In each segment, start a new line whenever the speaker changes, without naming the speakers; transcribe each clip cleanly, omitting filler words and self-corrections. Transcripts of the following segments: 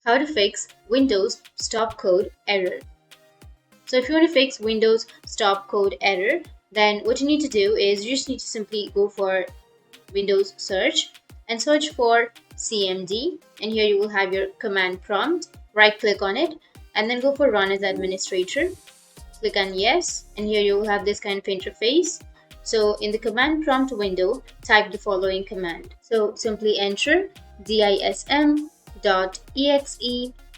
how to fix Windows stop code error. So if you want to fix Windows stop code error, then what you need to do is you just need to simply go for Windows search and search for CMD, and here you will have your command prompt. Right click on it and then go for run as administrator. Click on yes, and here you will have this kind of interface. So in the command prompt window, type the following command. So simply enter dism.exe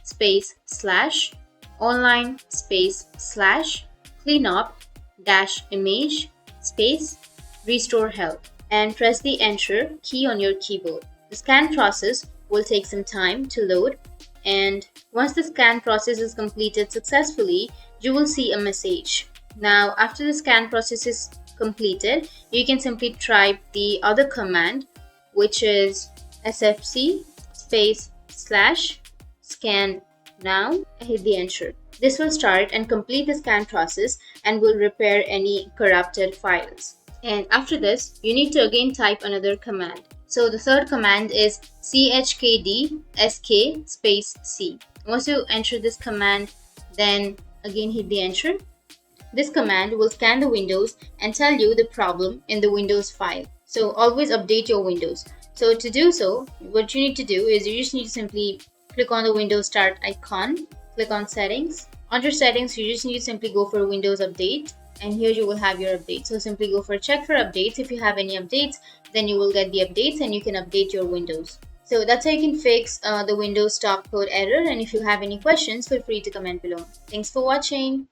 space slash online space slash cleanup dash image space restore health, and press the enter key on your keyboard. The scan process will take some time to load, and once the scan process is completed successfully, you will see a message. Now, after the scan process is completed, you can simply type the other command, which is sfc space slash scan now, and hit the enter. This will start and complete the scan process and will repair any corrupted files. And after this, you need to again type another command. So the third command is CHKDSK space C. Once you enter this command, then again hit the enter. This command will scan the windows and tell you the problem in the Windows file. So always update your Windows. So to do so, what you need to do is you just need to simply click on the Windows Start icon, click on Settings. Under Settings, you just need to simply go for Windows Update, and here you will have your update. So simply go for check for updates. If you have any updates, then you will get the updates and you can update your Windows. So that's how you can fix the Windows stop code error, and if you have any questions, feel free to comment below. Thanks for watching.